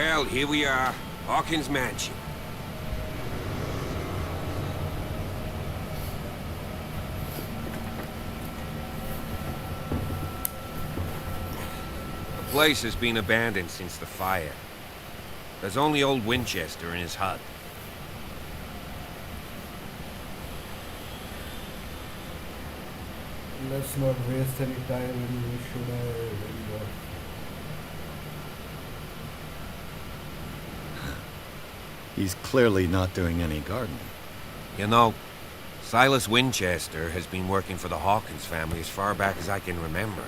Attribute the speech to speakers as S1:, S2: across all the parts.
S1: Well, here we are. Hawkins Mansion. The place has been abandoned since the fire. There's only old Winchester in his hut.
S2: Let's not waste any time and we should have
S3: He's clearly not doing any gardening.
S1: You know, Silas Winchester has been working for the Hawkins family as far back as I can remember.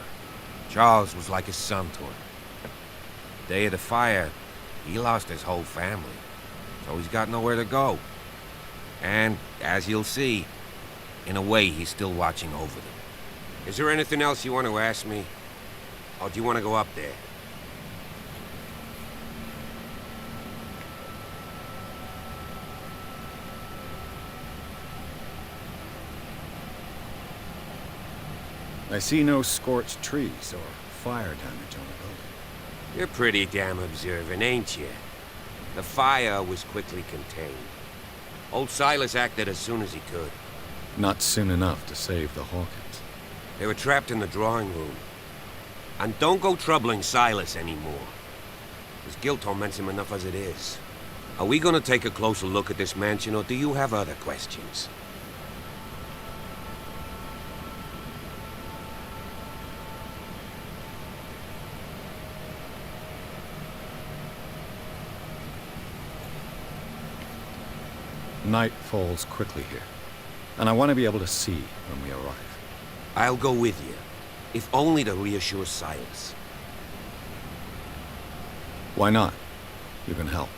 S1: Charles was like his son to him. The day of the fire, he lost his whole family, so he's got nowhere to go. And, as you'll see, in a way, he's still watching over them. Is there anything else you want to ask me? Or do you want to go up there?
S3: I see no scorched trees or fire damage on the building.
S1: You're pretty damn observant, ain't you? The fire was quickly contained. Old Silas acted as soon as he could.
S3: Not soon enough to save the Hawkins.
S1: They were trapped in the drawing room. And don't go troubling Silas anymore. His guilt torments him enough as it is. Are we gonna take a closer look at this mansion, or do you have other questions?
S3: Night falls quickly here, and I want to be able to see when we arrive.
S1: I'll go with you, if only to reassure Silas.
S3: Why not? You can help.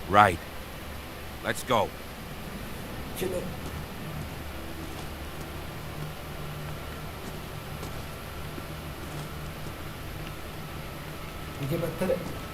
S1: Right. Let's go.
S2: chalo. ये पत्थर है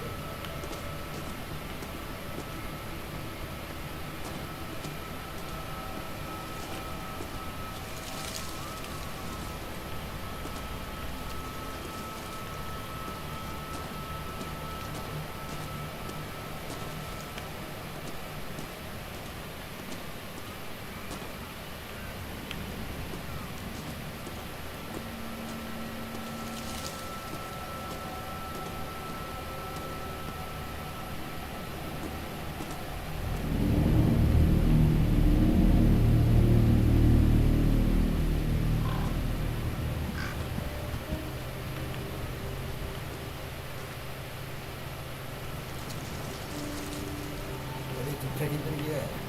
S2: चुपचाप किधर गया है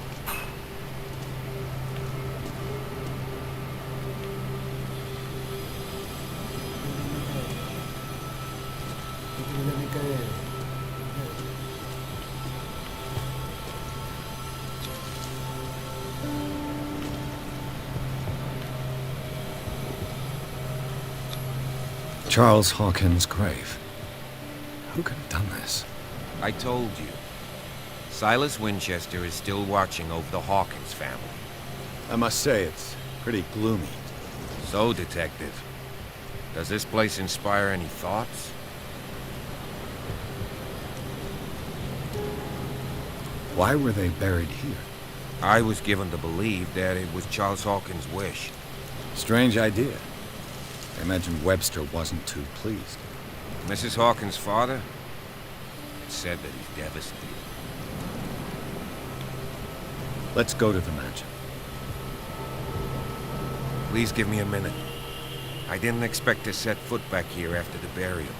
S2: किधर निकले
S3: Charles Hawkins' grave. Who could have done this?
S1: I told you. Silas Winchester is still watching over the Hawkins family.
S3: I must say, it's pretty gloomy.
S1: So, Detective, does this place inspire any thoughts?
S3: Why were they buried here?
S1: I was given to believe that it was Charles Hawkins' wish.
S3: Strange idea. I imagine Webster wasn't too pleased.
S1: Mrs. Hawkins' father? It's said that he's devastated.
S3: Let's go to the mansion.
S1: Please give me a minute. I didn't expect to set foot back here after the burial.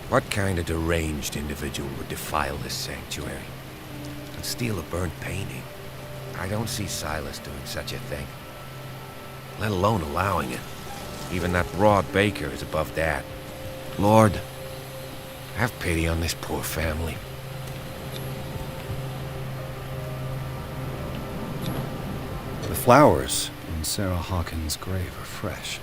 S1: What kind of deranged individual would defile this sanctuary? And steal a burnt painting? I don't see Silas doing such a thing. Let alone allowing it. Even that broad baker is above that. Lord, have pity on this poor family.
S3: The flowers on Sarah Hawkins' grave are fresh.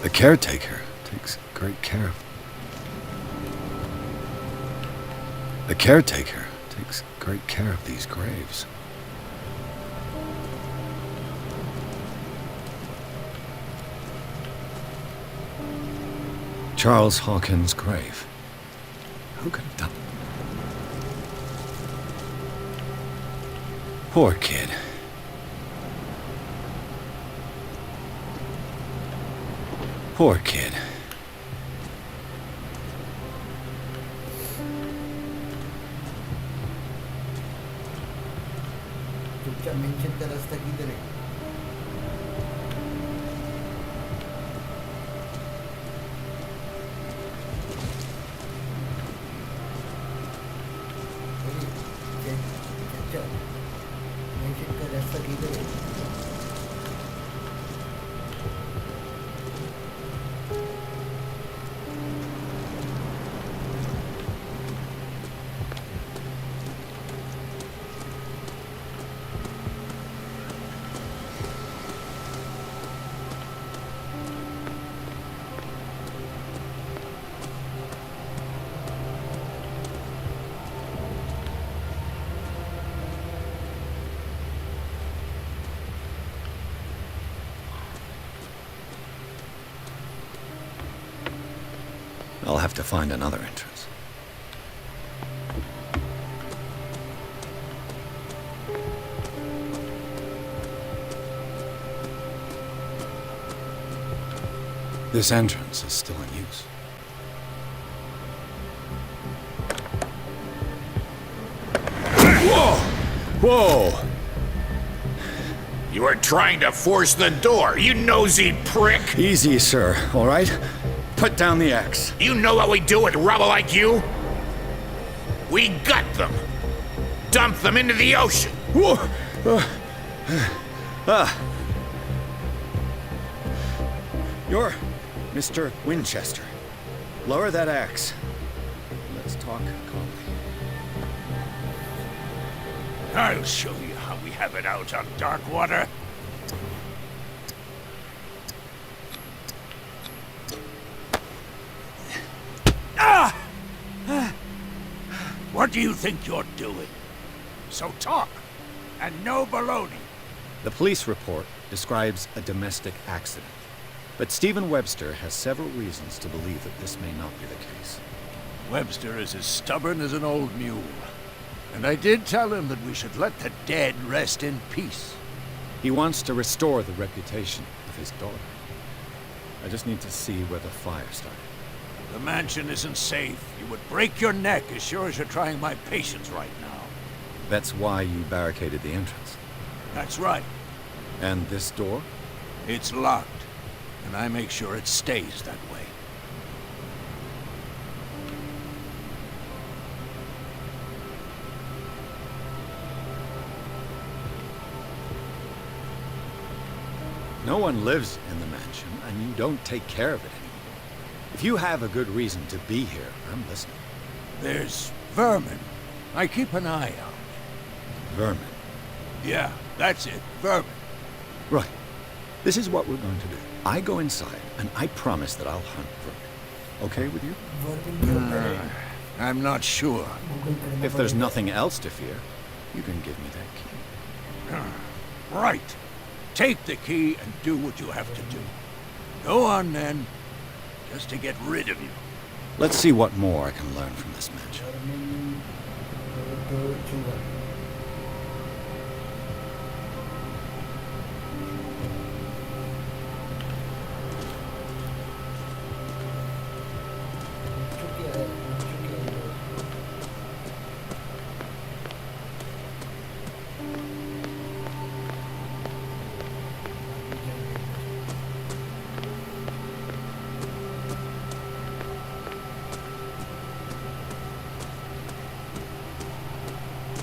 S3: The caretaker takes great care of The caretaker takes great care of these graves. Charles Hawkins' grave. Who could have done it? Poor kid. Poor kid.
S2: चुपचाप mention का रास्ता किधर है? चुपचाप mention का रास्ता किधर है?
S3: I'll have to find another entrance. This entrance is still in use.
S4: Whoa!
S3: Whoa!
S4: You are trying to force the door, you nosy prick!
S3: Easy, sir, all right? Put down the axe.
S4: You know what we do with rubble like you? We gut them. Dump them into the ocean.
S3: Whoa! You're Mr. Winchester. Lower that axe. Let's talk calmly.
S4: I'll show you how we have it out on dark water. What do you think you're doing? So talk, and no baloney.
S3: The police report describes a domestic accident, but Stephen Webster has several reasons to believe that this may not be the case.
S5: Webster is as stubborn as an old mule. And I did tell him that we should let the dead rest in peace.
S3: He wants to restore the reputation of his daughter. I just need to see where the fire started.
S5: The mansion isn't safe. You would break your neck as sure as you're trying my patience right now.
S3: That's why you barricaded the entrance.
S5: That's right.
S3: And this door?
S5: It's locked. And I make sure it stays that way.
S3: No one lives in the mansion, and you don't take care of it anymore. If you have a good reason to be here, I'm listening.
S5: There's vermin. I keep an eye out.
S3: Vermin.
S5: Yeah, that's it. Vermin.
S3: Right. This is what we're going to do. I go inside, and I promise that I'll hunt vermin. Okay with you?
S5: I'm not sure.
S3: If there's nothing else to fear, you can give me that key.
S5: Right. Take the key and do what you have to do. Go on then, just to get rid of you.
S3: Let's see what more I can learn from this mansion.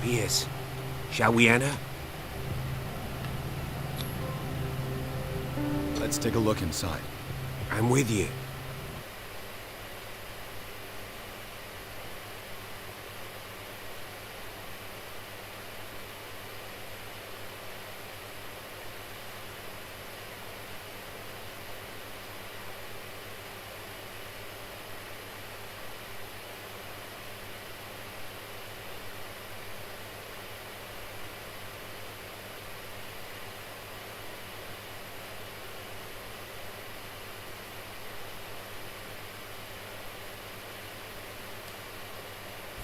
S1: Pierce, shall we enter?
S3: Let's take a look inside.
S1: I'm with you.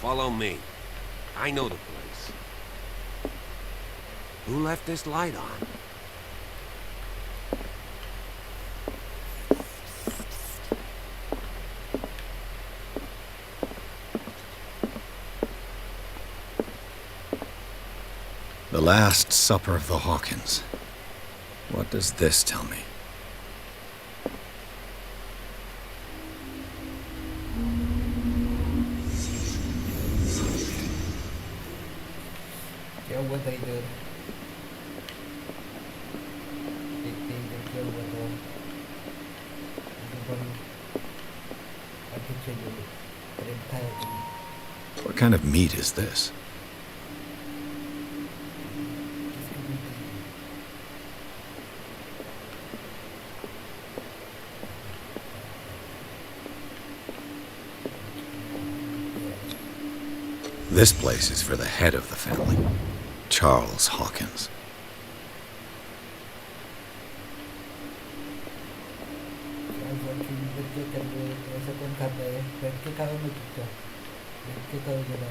S1: Follow me. I know the place. Who left this light on?
S3: The Last Supper of the Hawkins. What does this tell me?
S2: क्या हुआ था इधर? देखते हैं इधर क्या हुआ था। इधर आगे चलो। ब्रेड खाया तुम?
S3: What kind of meat is this?
S2: किसकी बीट है?
S3: This place is for the head of the family, Charles Hawkins.
S2: क्या हुआ कि इधर क्या कर रहे हो? ऐसा कौन खाता है? बैठ के खाओ ना चुपचाप। बैठ के खाओ जरा।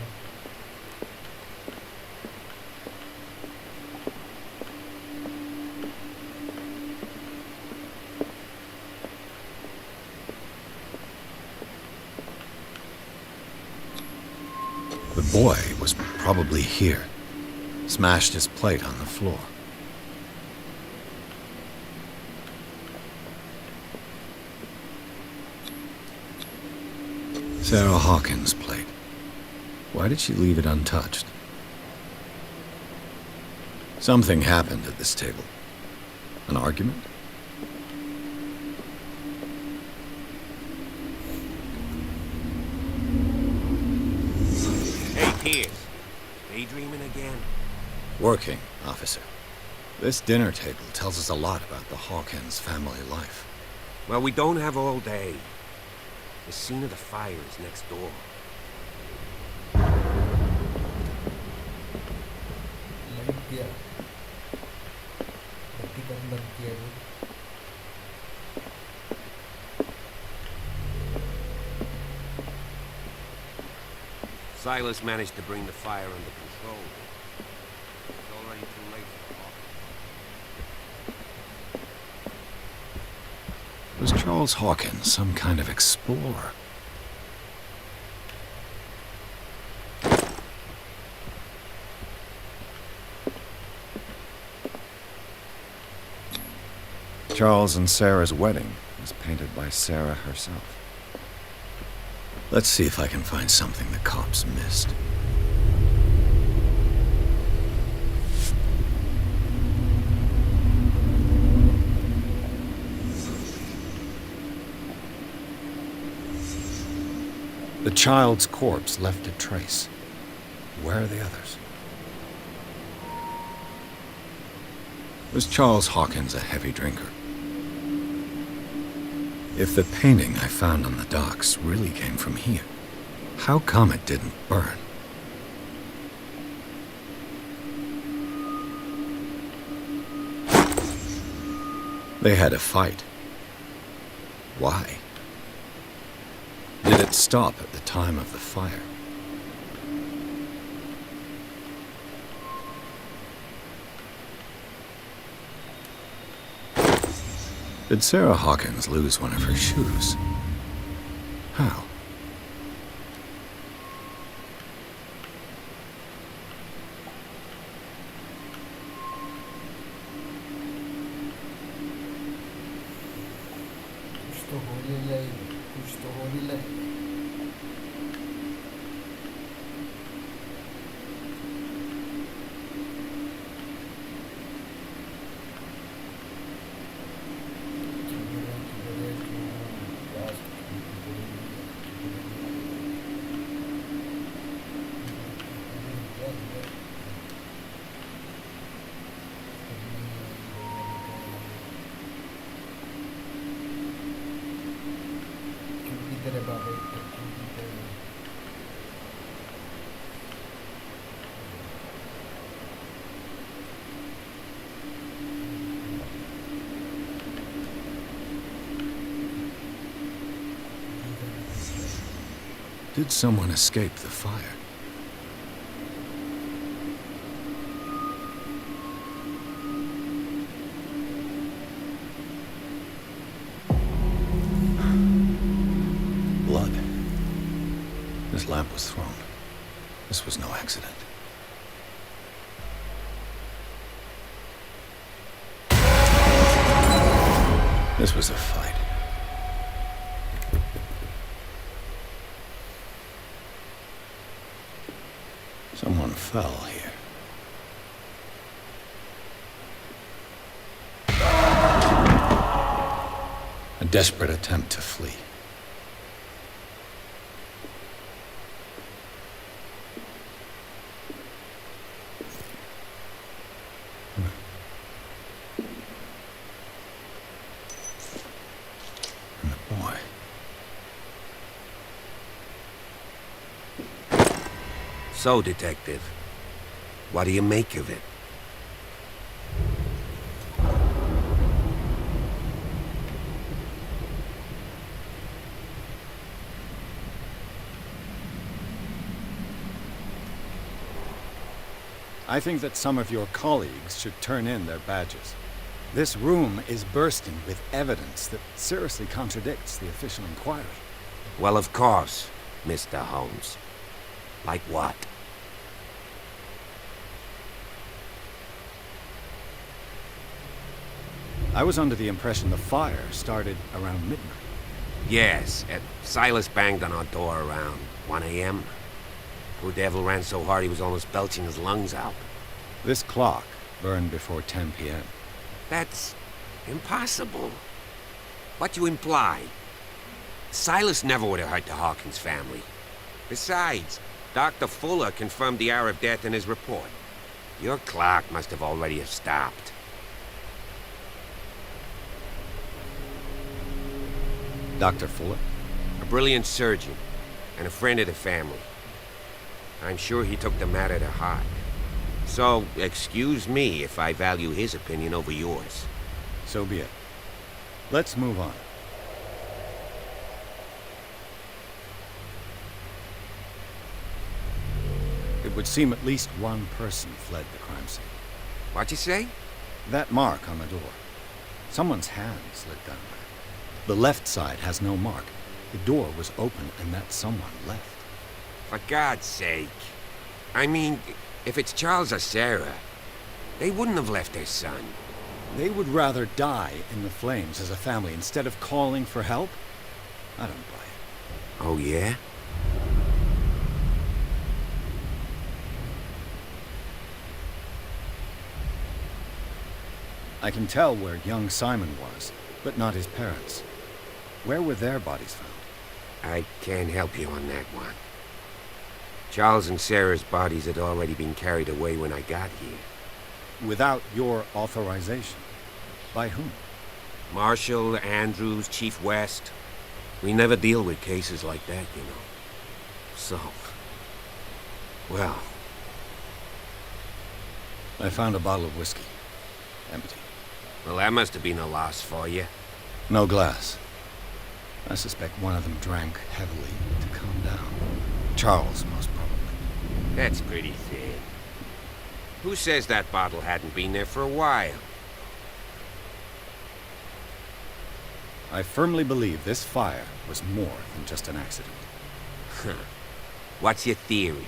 S3: The boy was probably here. Smashed his plate on the floor. Sarah Hawkins' plate. Why did she leave it untouched? Something happened at this table. An argument?
S1: Hey, Pierce. Daydreaming again?
S3: Working, officer. This dinner table tells us a lot about the Hawkins family life.
S1: Well, we don't have all day. The scene of the fire is next door.
S2: Light दिया। बत्ती कम बंद किया वो।
S1: Silas managed to bring the fire under control. It's already too late for the Hawkins.
S3: Was Charles Hawkins some kind of explorer? Charles and Sarah's wedding was painted by Sarah herself. Let's see if I can find something the cops missed. The child's corpse left a trace. Where are the others? Was Charles Hawkins a heavy drinker? If the painting I found on the docks really came from here, how come it didn't burn? They had a fight. Why? Did it stop at the time of the fire? Did Sarah Hawkins lose one of her shoes? How?
S2: कुछ तो होने लगे। कुछ तो होने लगे। तेरे बाबा
S3: Did someone escape the fire? lamp was thrown. This was no accident. This was a fight. Someone fell here. A desperate attempt to flee. And the boy.
S1: So, Detective, what do you make of it?
S3: I think that some of your colleagues should turn in their badges. This room is bursting with evidence that seriously contradicts the official inquiry.
S1: Well, of course, Mr. Holmes. Like what?
S3: I was under the impression the fire started around midnight.
S1: Yes, Silas banged on our door around 1 a.m. Poor devil ran so hard he was almost belching his lungs out.
S3: This clock burned before 10 p.m.
S1: That's impossible. What you imply? Silas never would have hurt the Hawkins family. Besides, Dr. Fuller confirmed the hour of death in his report. Your clock must have already have stopped.
S3: Dr. Fuller?
S1: A brilliant surgeon and a friend of the family. I'm sure he took the matter to heart. So, excuse me if I value his opinion over yours.
S3: So be it. Let's move on. It would seem at least one person fled the crime scene.
S1: What you say?
S3: That mark on the door. Someone's hand slid down there. The left side has no mark. The door was open and that someone left.
S1: For God's sake. I mean, if it's Charles or Sarah, they wouldn't have left their son.
S3: They would rather die in the flames as a family instead of calling for help? I don't buy it.
S1: Oh, yeah?
S3: I can tell where young Simon was, but not his parents. Where were their bodies found?
S1: I can't help you on that one. Charles and Sarah's bodies had already been carried away when I got here.
S3: Without your authorization. By whom?
S1: Marshall, Andrews, Chief West. We never deal with cases like that, you know. So... well...
S3: I found a bottle of whiskey. Empty.
S1: well, that must have been a loss for you.
S3: No glass. I suspect one of them drank heavily to calm down. Charles, most probably.
S1: That's pretty thin. Who says that bottle hadn't been there for a while?
S3: I firmly believe this fire was more than just an accident.
S1: What's your theory?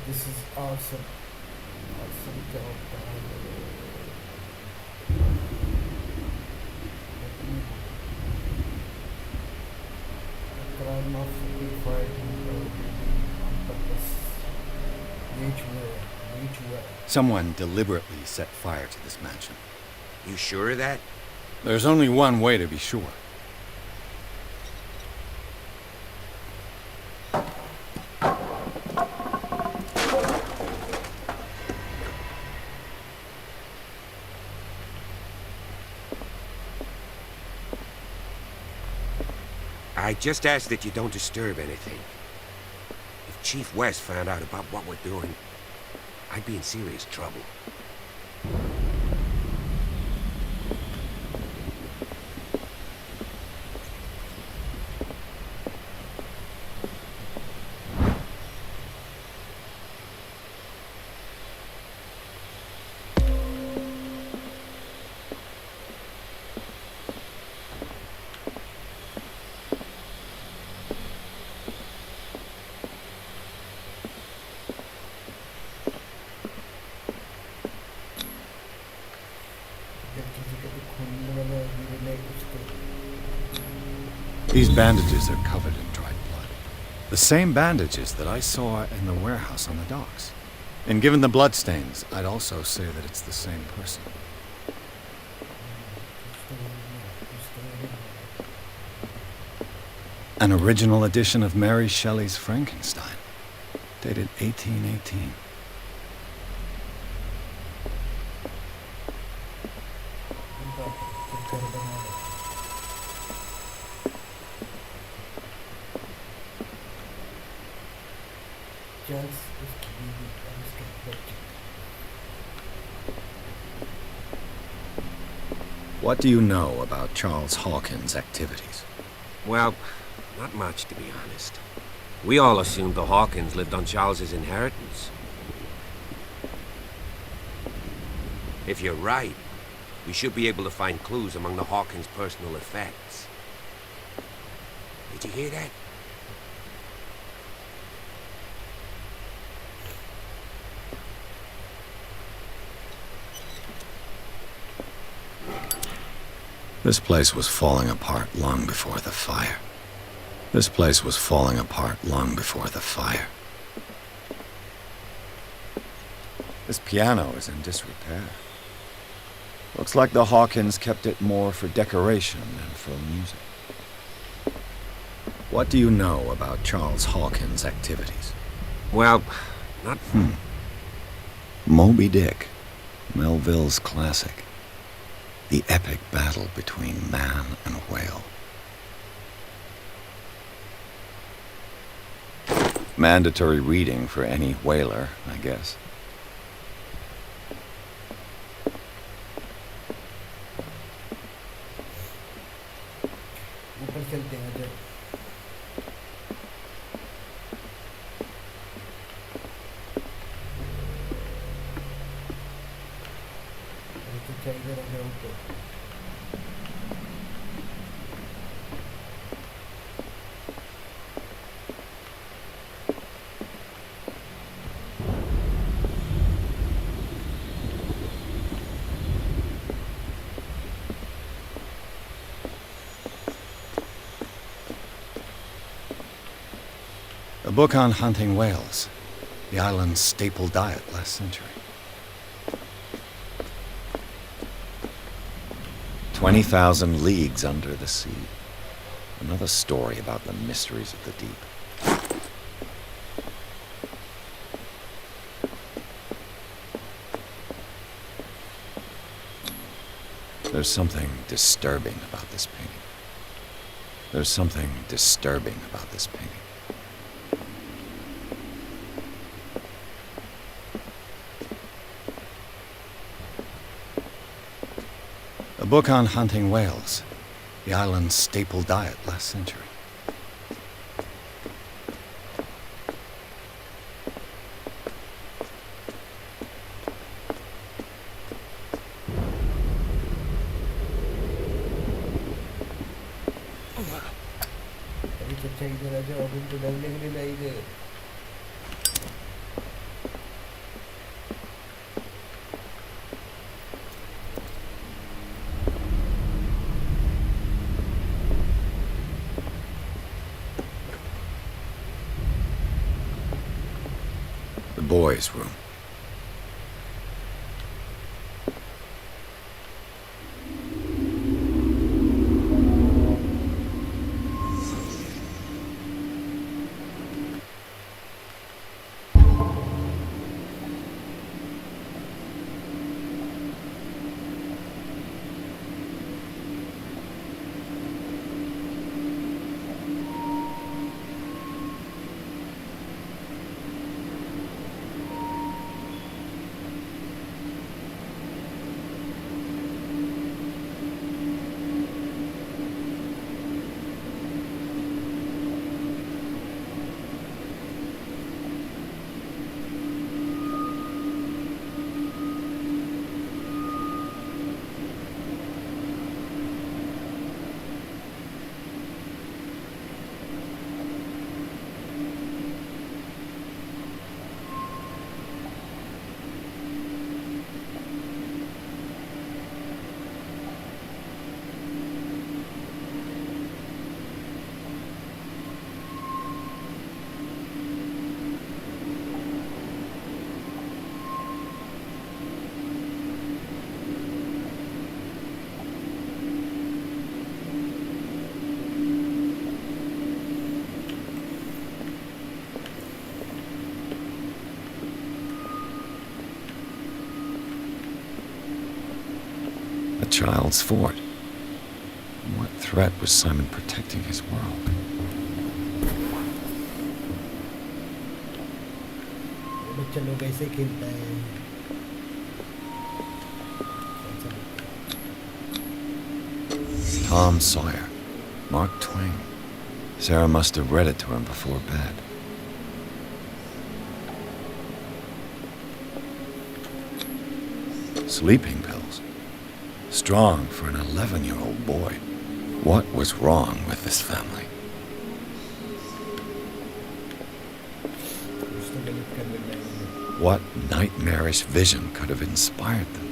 S2: This is awesome. Awesome job. Crime of fire on purpose. Which way?
S3: Someone deliberately set fire to this mansion.
S1: You sure of that?
S3: There's only one way to be sure.
S1: I just ask that you don't disturb anything. If Chief West found out about what we're doing, I'd be in serious trouble.
S3: These bandages are covered in dried blood. The same bandages that I saw in the warehouse on the docks. And given the bloodstains, I'd also say that it's the same person. An original edition of Mary Shelley's Frankenstein, dated 1818. What do you know about Charles Hawkins' activities?
S1: Well, not much, to be honest. We all assumed the Hawkins lived on Charles's inheritance. If you're right, we should be able to find clues among the Hawkins' personal effects. Did you hear that?
S3: This place was falling apart long before the fire. This place was falling apart long before the fire. This piano is in disrepair. Looks like the Hawkins kept it more for decoration than for music. What do you know about Charles Hawkins' activities?
S1: Well, not...
S3: Moby Dick, Melville's classic. The epic battle between man and whale. Mandatory reading for any whaler, I guess.
S2: ऊपर चलते हैं जब चाहिए रहा ऊपर
S3: A book on hunting whales, the island's staple diet last century. 20,000 leagues under the sea. Another story about the mysteries of the deep. There's something disturbing about this painting. There's something disturbing about this painting. A book on hunting whales, the island's staple diet last century.
S2: अभी अच्छा इधर आ जाओ अब उनको डरने के लिए लाई गए
S3: The boys' room. child's fort. What threat was Simon protecting his world?
S2: बच्चे लोग ऐसे खेलता है.
S3: Tom Sawyer. Mark Twain. Sarah must have read it to him before bed. Sleeping pills. Strong for an 11-year-old boy. What was wrong with this family?
S2: उसको गलत कर देना है.
S3: What nightmarish vision could have inspired them?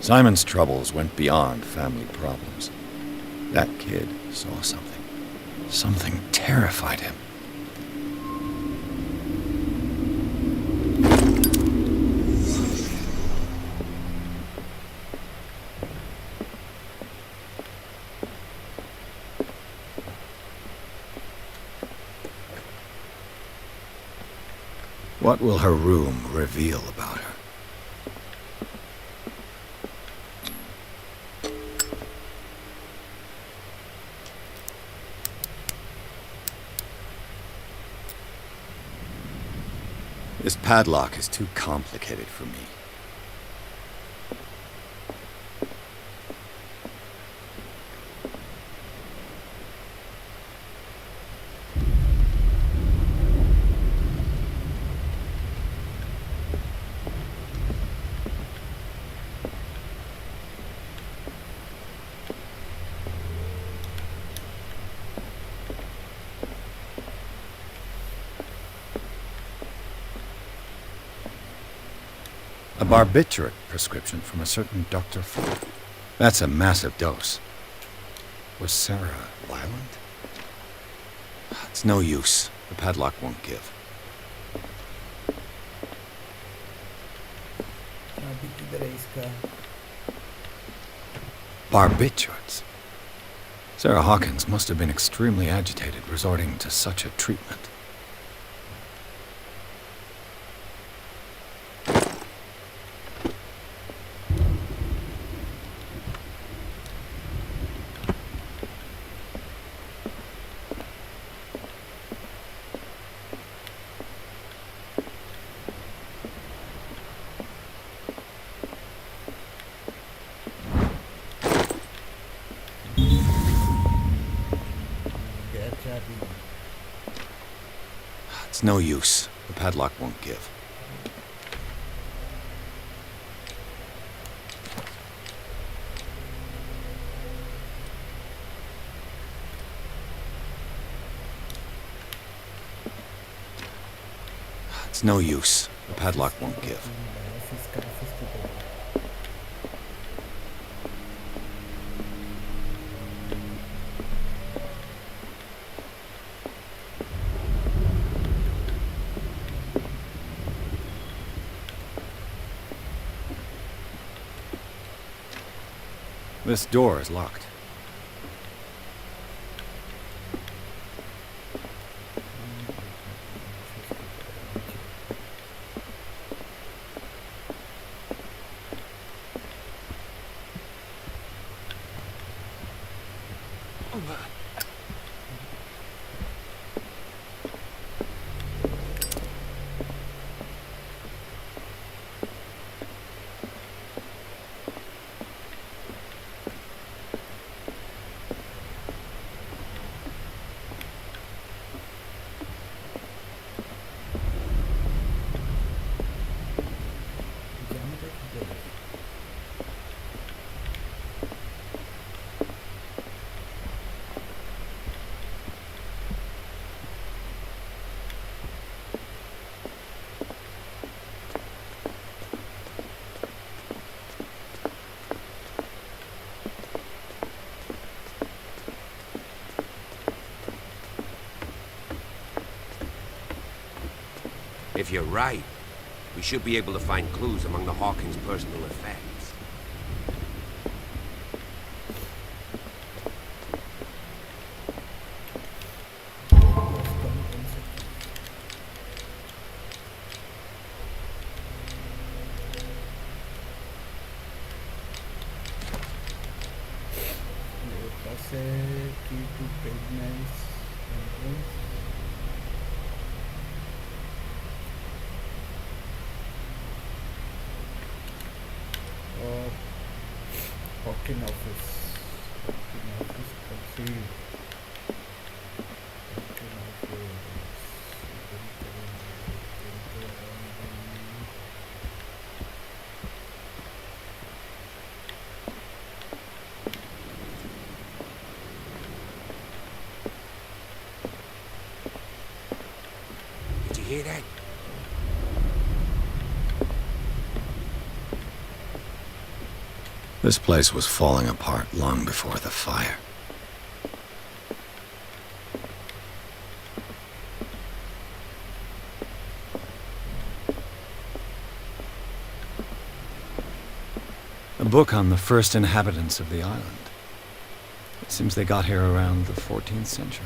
S3: Simon's troubles went beyond family problems. That kid saw something. Something terrified him. What will her room reveal about her? This padlock is too complicated for me. A barbiturate prescription from a certain Dr. Ford. That's a massive dose. Was Sarah violent? It's no use. The padlock won't give.
S2: अभी किधर है इसका?
S3: Barbiturates. Sarah Hawkins must have been extremely agitated resorting to such a treatment. It's no use. The padlock won't give. It's no use. The padlock won't give. This door is locked.
S1: If you're right, we should be able to find clues among the Hawkins' personal effects.
S2: से key to pregnancy entrance. और Hawking office. Hawking office concealed. Hawking office.
S1: Did you hear that?
S3: This place was falling apart long before the fire. A book on the first inhabitants of the island. It seems they got here around the 14th century.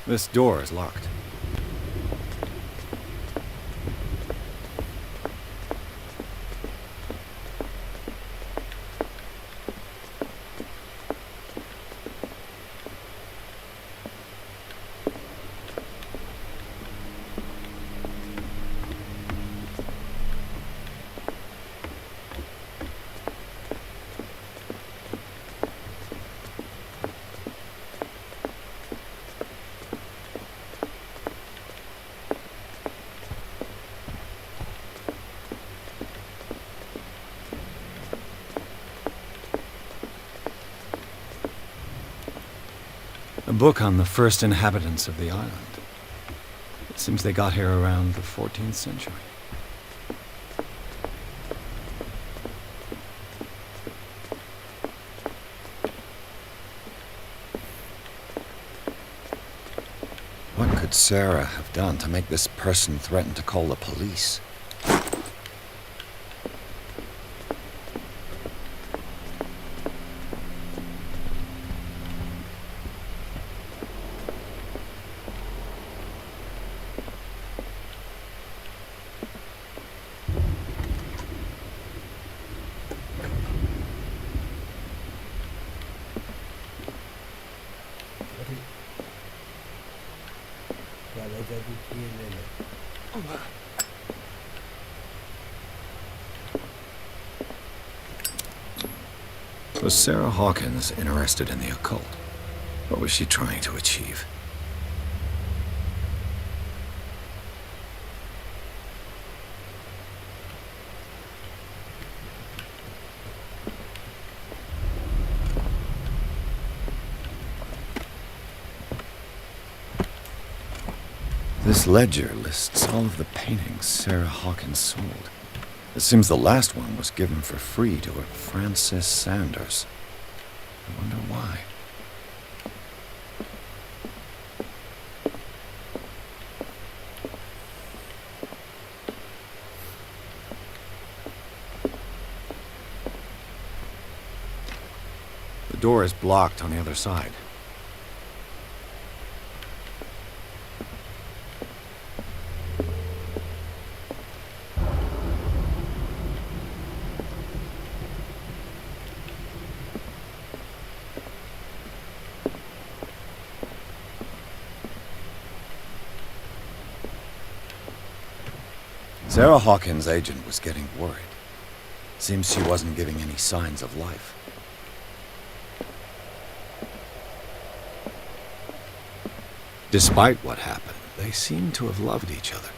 S3: This door is locked. A book on the first inhabitants of the island. It seems they got here around the 14th century. What could Sarah have done to make this person threaten to call the police? Was Sarah Hawkins interested in the occult? What was she trying to achieve? This ledger lists all of the paintings Sarah Hawkins sold. It seems the last one was given for free to a Frances Sanders. I wonder why. The door is blocked on the other side. Sarah Hawkins' agent was getting worried. Seems she wasn't giving any signs of life. Despite what happened, they seemed to have loved each other.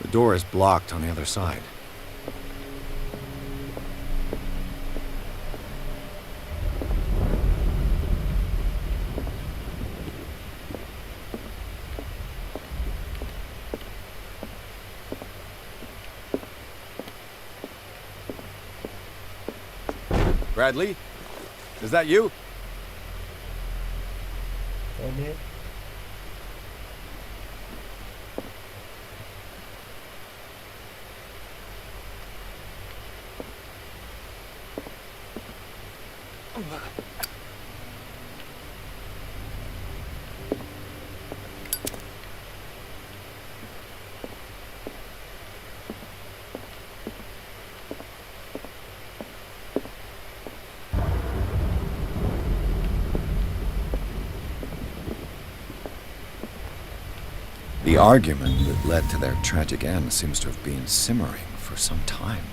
S3: The door is blocked on the other side. Bradley? Is that you?
S2: Boleh.
S3: The argument that led to their tragic end seems to have been simmering for some time.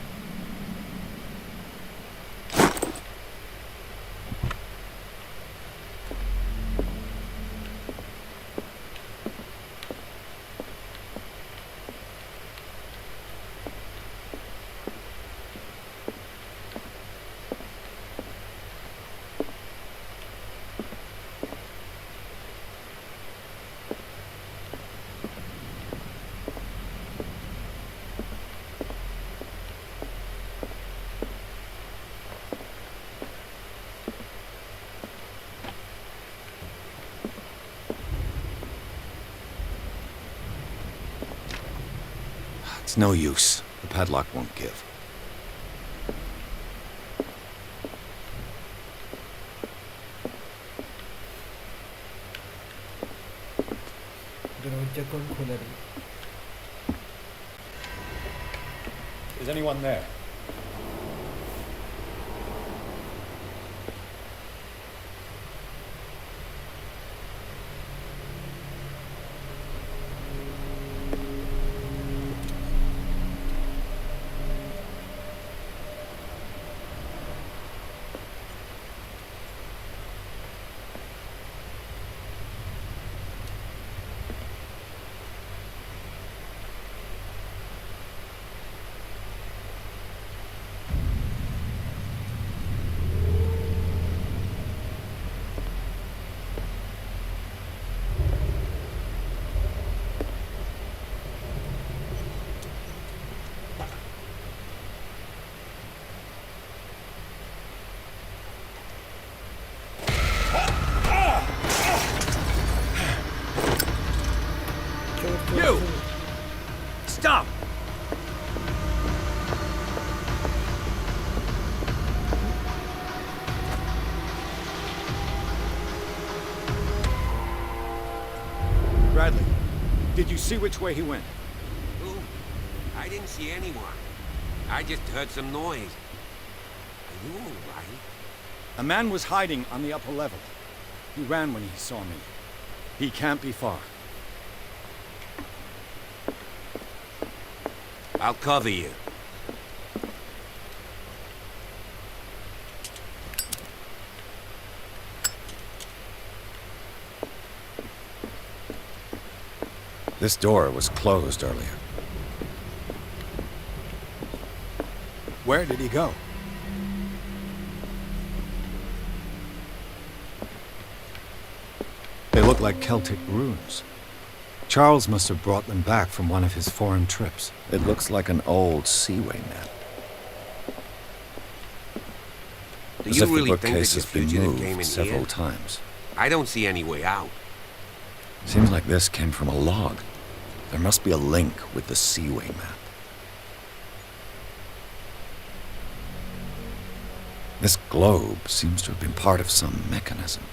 S3: It's no use. The padlock won't give.
S2: दरवाजा कौन खोला रे?
S3: Is anyone there?
S2: You!
S3: Stop! Bradley, did you see which way he went?
S1: Who? I didn't see anyone. I just heard some noise. Are you all right?
S3: A man was hiding on the upper level. He ran when he saw me. He can't be far.
S1: I'll cover you.
S3: This door was closed earlier. Where did he go? They look like Celtic runes. Charles must have brought them back from one of his foreign trips. It looks like an old Seaway map.
S1: Do
S3: As
S1: you
S3: if the
S1: really think that
S3: bookcase
S1: your
S3: has been
S1: fugitive came in
S3: moved several
S1: here?
S3: times.
S1: I don't see any way out.
S3: Seems like this came from a log. There must be a link with the Seaway map. This globe seems to have been part of some mechanism.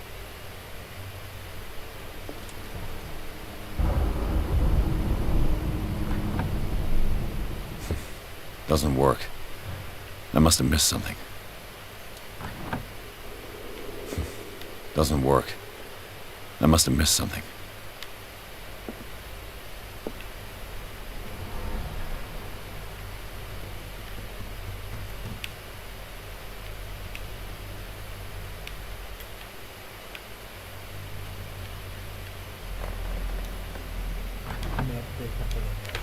S3: Doesn't work. I must have missed something. Doesn't work. I must have missed something.
S2: Map देखना पड़ेगा।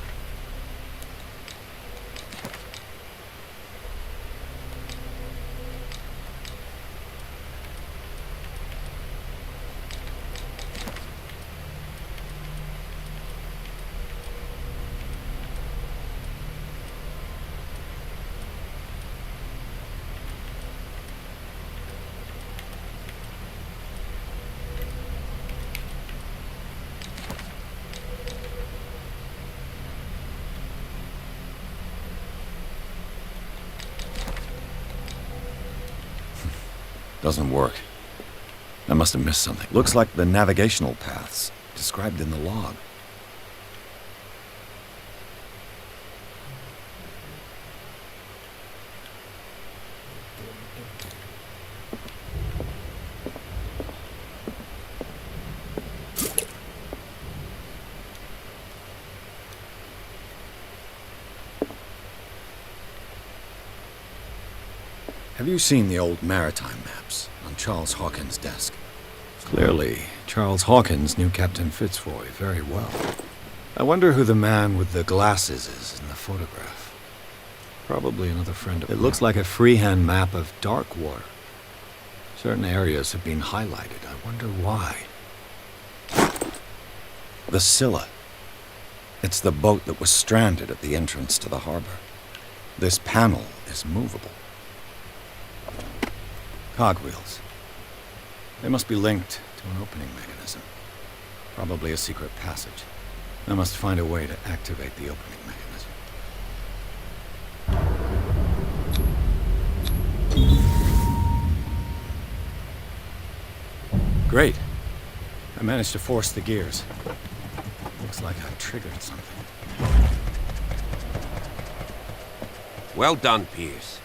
S3: Doesn't work. I must have missed something. Looks like the navigational paths described in the log. Have you seen the old maritime maps on Charles Hawkins' desk? Clearly, Charles Hawkins knew Captain Fitzroy very well. I wonder who the man with the glasses is in the photograph. Probably another friend of mine. It looks like a freehand map of dark water. Certain areas have been highlighted. I wonder why. The Scylla. It's the boat that was stranded at the entrance to the harbor. This panel is movable. Cogwheels. They must be linked to an opening mechanism. Probably a secret passage. I must find a way to activate the opening mechanism. Great. I managed to force the gears. Looks like I've triggered something.
S1: Well done, Pierce.